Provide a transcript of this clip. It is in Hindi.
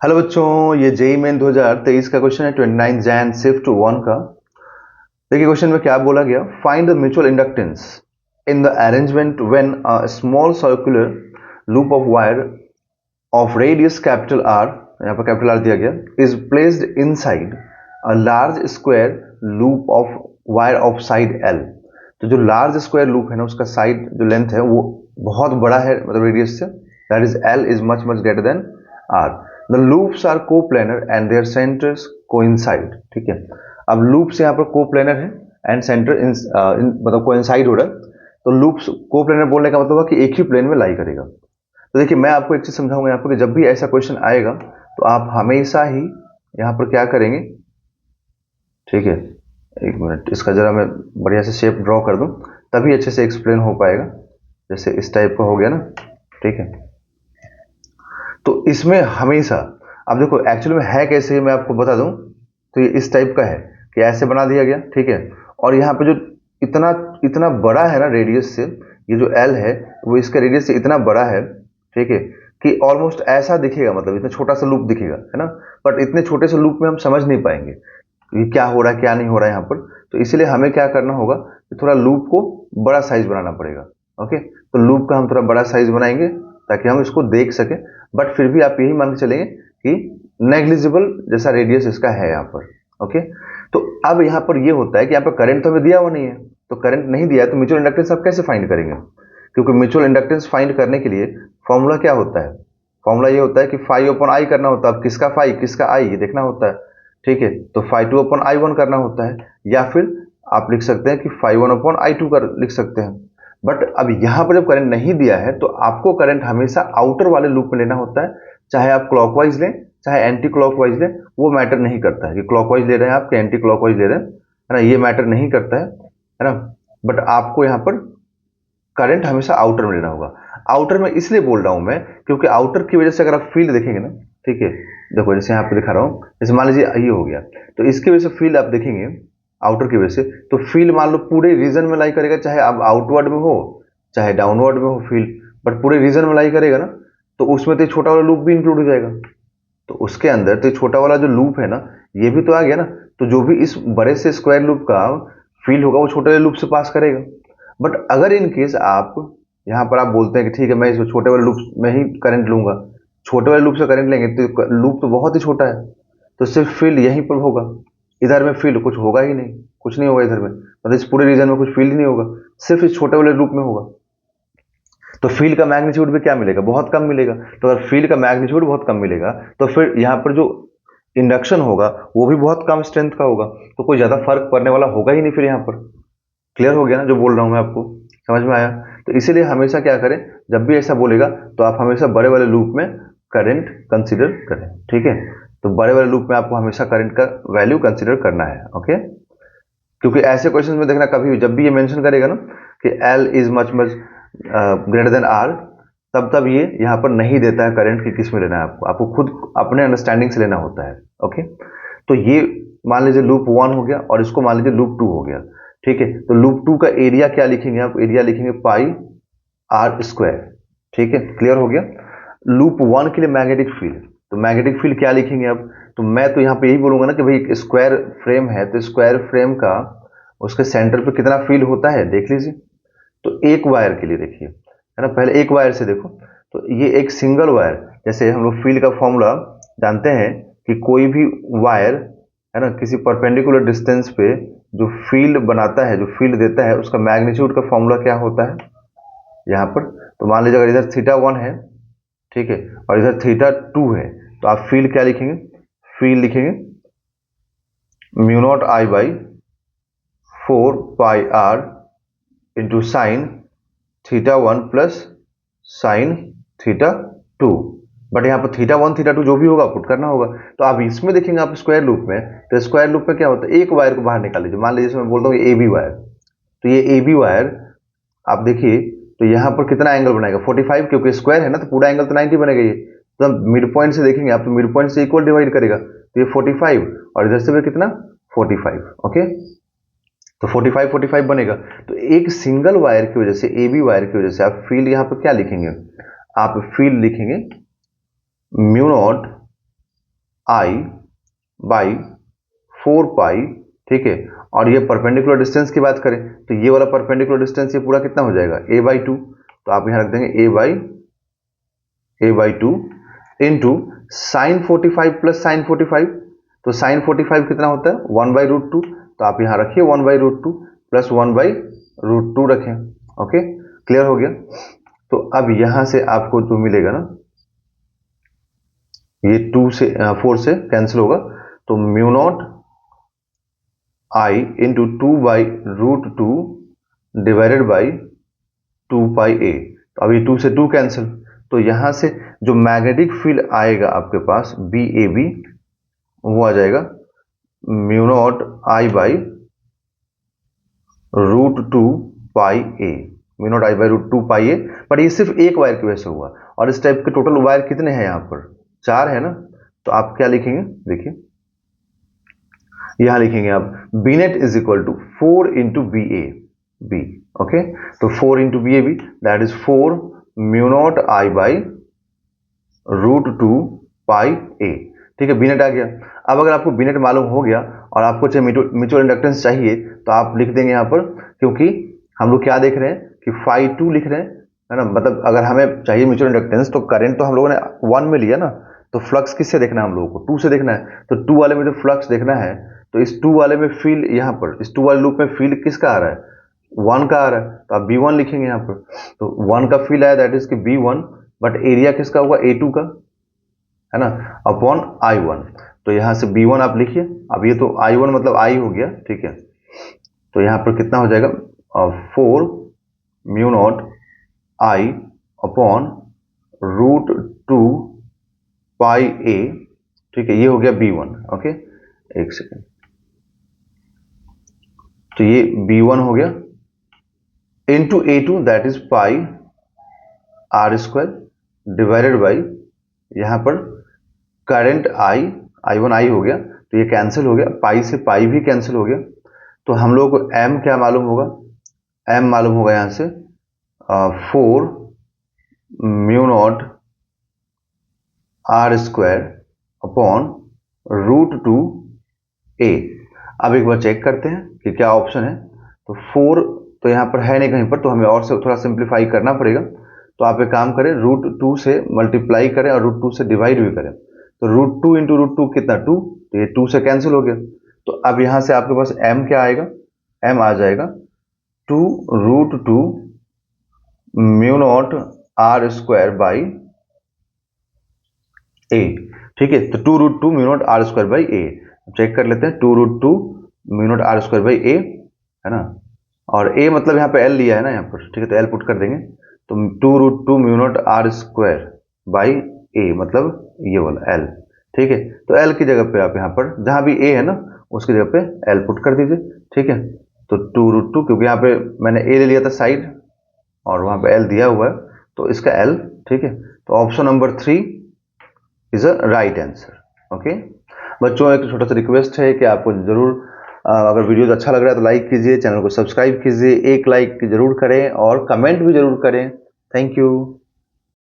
हेलो बच्चों, ये जेई मेन 2023 का क्वेश्चन है 29 जैन शिफ्ट 1 का। देखिए क्वेश्चन में क्या बोला गया, find the mutual inductance in the arrangement when a small circular loop of wire of radius capital R, यहाँ पर कैपिटल आर दिया गया, is placed inside a large square loop of wire of side L. तो जो लार्ज स्क्वायर लूप है ना, उसका साइड जो लेंथ है वो बहुत बड़ा है, मतलब रेडियस से, that is L is much much greater than R. The loops are coplanar and their centres coincide. ठीक है, अब लूप्स यहाँ पर कोप्लेनर है एंड सेंटर मतलब कोइंसाइड हो रहा है। तो लूप्स कोप्लेनर बोलने का मतलब है कि एक ही प्लेन में लाई करेगा। तो देखिए मैं आपको एक चीज समझाऊंगा यहाँ पर कि जब भी ऐसा क्वेश्चन आएगा तो आप हमेशा ही यहाँ पर क्या करेंगे। ठीक है, एक मिनट, इसका जरा मैं बढ़िया से शेप ड्रॉ कर दूं, तभी अच्छे से एक्सप्लेन हो पाएगा। जैसे इस टाइप का हो गया ना। ठीक है, तो इसमें हमेशा, अब देखो एक्चुअली में है कैसे, मैं आपको बता दूं। तो ये इस टाइप का है कि ऐसे बना दिया गया। ठीक है, और यहाँ पे जो इतना इतना बड़ा है ना रेडियस से, ये जो एल है वो इसका रेडियस से इतना बड़ा है। ठीक है, कि ऑलमोस्ट ऐसा दिखेगा, मतलब इतना छोटा सा लूप दिखेगा, है ना। बट इतने छोटे से लूप में हम समझ नहीं पाएंगे ये क्या हो रहा है क्या नहीं हो रहा है यहाँ पर। तो इसीलिए हमें क्या करना होगा कि थोड़ा लूप को बड़ा साइज बनाना पड़ेगा। ओके, तो लूप का हम थोड़ा बड़ा साइज बनाएंगे ताकि हम इसको देख सकें। बट फिर भी आप यही मान के चलेंगे कि नेग्लिजिबल जैसा रेडियस इसका है यहाँ पर। ओके, तो अब यहाँ पर ये होता है कि यहाँ पर करंट तो हमें दिया हुआ नहीं है, तो करंट नहीं दिया है तो म्यूचुअल इंडक्टेंस आप कैसे फाइंड करेंगे। क्योंकि म्यूचुअल इंडक्टेंस फाइंड करने के लिए फॉर्मूला क्या होता है, फॉर्मूला ये होता है कि फाइव अपॉन आई करना होता है। अब किसका फाइव किसका आई ये देखना होता है। ठीक है, तो five two upon I one करना होता है, या फिर आप लिख सकते हैं कि five one upon I two कर लिख सकते हैं। बट अब यहां पर जब करंट नहीं दिया है तो आपको करंट हमेशा आउटर वाले लूप में लेना होता है। चाहे आप क्लॉकवाइज लें चाहे एंटी क्लॉकवाइज लें, वो मैटर नहीं करता है कि क्लॉकवाइज ले रहे हैं आप कि एंटी क्लॉकवाइज ले रहे हैं, है ना, ये मैटर नहीं करता है ना। बट आपको यहाँ पर करंट हमेशा आउटर में लेना होगा। आउटर में इसलिए बोल रहा हूं मैं क्योंकि आउटर की वजह से अगर आप फील्ड देखेंगे ना, ठीक है, देखो जैसे यहाँ पे दिखा रहा हूँ, जैसे मान लीजिए ये हो गया, तो इसकी वजह से फील्ड आप देखेंगे आउटर की वजह से, तो फील्ड मान लो पूरे रीजन में लाई करेगा, चाहे आप आउटवर्ड में हो चाहे डाउनवर्ड में हो फील्ड, बट पूरे रीजन में लाई करेगा ना। तो उसमें तो छोटा वाला लूप भी इंक्लूड हो जाएगा। तो उसके अंदर तो छोटा वाला जो लूप है ना, ये भी तो आ गया ना। तो जो भी इस बड़े से स्क्वायर लूप का फील्ड होगा वो छोटे वाले लूप से पास करेगा। बट अगर इन केस आप यहाँ पर आप बोलते हैं कि ठीक है मैं इस छोटे वाले लूप में ही करंट लूंगा, छोटे वाले लूप से करंट लेंगे तो लूप तो बहुत ही छोटा है, तो सिर्फ फील्ड यहीं पर होगा। इधर में फील्ड कुछ होगा ही नहीं, कुछ नहीं होगा इधर में, मतलब इस पूरे रीजन में कुछ फील्ड नहीं होगा, सिर्फ इस छोटे वाले लूप में होगा। तो फील्ड का मैग्नीट्यूड भी क्या मिलेगा, बहुत कम मिलेगा। तो अगर फील्ड का मैग्नीट्यूड बहुत कम मिलेगा तो फिर यहाँ पर जो इंडक्शन होगा वो भी बहुत कम स्ट्रेंथ का होगा, तो कोई ज्यादा फर्क पड़ने वाला होगा ही नहीं फिर यहाँ पर। क्लियर हो गया ना जो बोल रहा हूँ मैं आपको, समझ में आया। तो इसीलिए हमेशा क्या करें, जब भी ऐसा बोलेगा तो आप हमेशा बड़े वाले लूप में करंट कंसीडर करें। ठीक है, तो बड़े वाले लूप में आपको हमेशा करंट का वैल्यू कंसीडर करना है। ओके, क्योंकि ऐसे क्वेश्चन में देखना कभी जब भी ये मेंशन करेगा ना कि L is much much greater than R, तब ये यहाँ पर नहीं देता है करंट की किस में लेना है, आपको खुद अपने अंडरस्टैंडिंग से लेना होता है। ओके, तो ये मान लीजिए लूप वन हो गया और इसको मान लीजिए लूप टू हो गया। ठीक है, तो लूप टू का एरिया क्या लिखेंगे आप, एरिया लिखेंगे पाई आर स्क्वायर। ठीक है, क्लियर हो गया। लूप वन के लिए मैग्नेटिक फील्ड, तो मैग्नेटिक फील्ड क्या लिखेंगे आप, तो मैं तो यहाँ पे यही बोलूंगा ना कि भाई स्क्वायर फ्रेम है तो स्क्वायर फ्रेम का उसके सेंटर पे कितना फील्ड होता है देख लीजिए। तो एक वायर के लिए देखिए, है ना, पहले एक वायर से देखो। तो ये एक सिंगल वायर, जैसे हम लोग फील्ड का फॉर्मूला जानते हैं कि कोई भी वायर, है ना, किसी परपेंडिकुलर डिस्टेंस पे जो फील्ड बनाता है, जो फील्ड देता है, उसका मैग्नीट्यूड का फॉर्मूला क्या होता है यहाँ पर। तो मान लीजिए अगर इधर थीटा वन है, ठीक है, और इधर थीटा टू है, तो आप फील्ड क्या लिखेंगे, फील्ड लिखेंगे mu naught I by four pi R into sine theta one plus sine theta two. But यहाँ पर थीटा वन थीटा टू जो भी होगा पुट करना होगा। तो आप इसमें देखेंगे आप स्क्वायर लूप में, तो स्क्वायर लूप में क्या होता है, एक वायर को बाहर निकाल लीजिए। मान लीजिए मैं बोलता हूँ ए बी वायर, तो ये ए बी वायर आप देखिए तो यहाँ पर कितना एंगल बनाएगा 45, क्योंकि स्क्वायर है ना तो पूरा एंगल तो 90 बनेगा। ये तो मिड पॉइंट से देखेंगे आप, तो मिड पॉइंट से इक्वल डिवाइड करेगा, तो ये 45 और इधर से भी कितना 45। ओके, तो 45 45 बनेगा। तो एक सिंगल वायर की वजह से, ए बी वायर की वजह से आप फील्ड यहाँ पर क्या लिखेंगे, आप फील्ड लिखेंगे म्यू नॉट आई बाई 4 पाई, ठीक है। और ये परपेंडिकुलर डिस्टेंस की बात करें तो ये वाला परपेंडिकुलर डिस्टेंस ये पूरा कितना हो जाएगा, a बाई 2, तो आप यहां रख देंगे a by 2 into sine 45 plus sign 45, तो साइन 45 कितना होता है 1 बाई रूट 2, तो आप यहां रखिए 1 by root 2 plus 1 by root 2 रखें। ओके, क्लियर हो गया। तो अब यहां से आपको जो मिलेगा ना, ये 2 से 4 से कैंसिल होगा, तो mu naught I into 2 by root 2 divided by 2 pi A. तो अब ये 2 से 2 कैंसिल, तो यहां से जो मैग्नेटिक फील्ड आएगा आपके पास बी ए बी, वो आ जाएगा mu naught I by root 2 pi A, mu naught I by root 2 pi A. But ये सिर्फ एक वायर की वजह से हुआ, और इस टाइप के टोटल वायर कितने हैं यहाँ पर, 4 है ना। तो आप क्या लिखेंगे, देखिए यहां लिखेंगे आप B net is equal to 4 into B A B. Okay, तो 4 into B A B that is 4 mu naught I by root 2 pi A, ठीक है। बी नेट आ गया। अब अगर आपको बी नेट मालूम हो गया और आपको चाहिए म्यूचुअल इंडक्टेंस चाहिए, तो आप लिख देंगे यहाँ पर, क्योंकि हम लोग क्या देख रहे हैं कि फाई 2 लिख रहे हैं, है ना। मतलब अगर हमें चाहिए म्यूचुअल इंडक्टेंस, तो करंट तो हम लोगों ने 1 में लिया ना, तो फ्लक्स किससे देखना है हम लोगों को, 2 से देखना है। तो 2 वाले में जो फ्लक्स देखना है, तो इस 2 वाले में फील्ड, यहाँ पर इस 2 वाले लूप में फील्ड किसका आ रहा है, 1 का आ रहा है, तो आप B1 लिखेंगे यहाँ पर। तो 1 का फील्ड आया, दैट इज कि B1, बट एरिया किसका होगा A2 का, है ना, अपॉन I1। तो यहां से B1 आप लिखिए। अब ये तो I1 मतलब I हो गया, ठीक है। तो यहां पर कितना हो जाएगा, 4 mu naught I upon root 2 pi A, ठीक है। ये हो गया B1। ओके, एक सेकेंड, तो ये B1 हो गया into A2 that is pi R square divided by, यहां पर करंट I1 I हो गया, तो ये कैंसिल हो गया, पाई से पाई भी कैंसिल हो गया। तो हम लोग को M क्या मालूम होगा, M मालूम होगा यहां से 4 mu naught R square upon root 2 A. अब एक बार चेक करते हैं कि क्या ऑप्शन है। तो 4 तो यहाँ पर है नहीं कहीं पर, तो हमें और से थोड़ा सिंप्लीफाई करना पड़ेगा। तो आप एक काम करें, रूट 2 से मल्टीप्लाई करें और रूट 2 से डिवाइड भी करें। तो रूट 2 इंटू रूट 2 कितना 2, तो ये 2 से कैंसिल हो गया। तो अब यहां से आपके पास m क्या आएगा, m आ जाएगा 2 root 2 mu naught R square by A, ठीक है। तो 2 root 2 mu naught R square by A, check कर लेते हैं। 2 root 2 mu naught R square by A, है ना, और a मतलब यहाँ पे l लिया है ना यहाँ पर, ठीक है, तो l पुट कर देंगे। तो 2 root 2 mu naught R square by A मतलब ये वाला l, ठीक है। तो l की जगह पे आप यहाँ पर जहां भी a है ना, उसकी जगह पे l पुट कर दीजिए, ठीक है। तो 2 रूट 2, क्योंकि यहाँ पे मैंने a ले लिया था साइड और वहां पे l दिया हुआ है, तो इसका l, ठीक है। तो option number 3 is a right answer. Okay बच्चों, एक छोटा सा रिक्वेस्ट है कि आपको जरूर अगर वीडियो अच्छा लग रहा है तो लाइक कीजिए, चैनल को सब्सक्राइब कीजिए, एक लाइक जरूर करें और कमेंट भी जरूर करें। Thank you.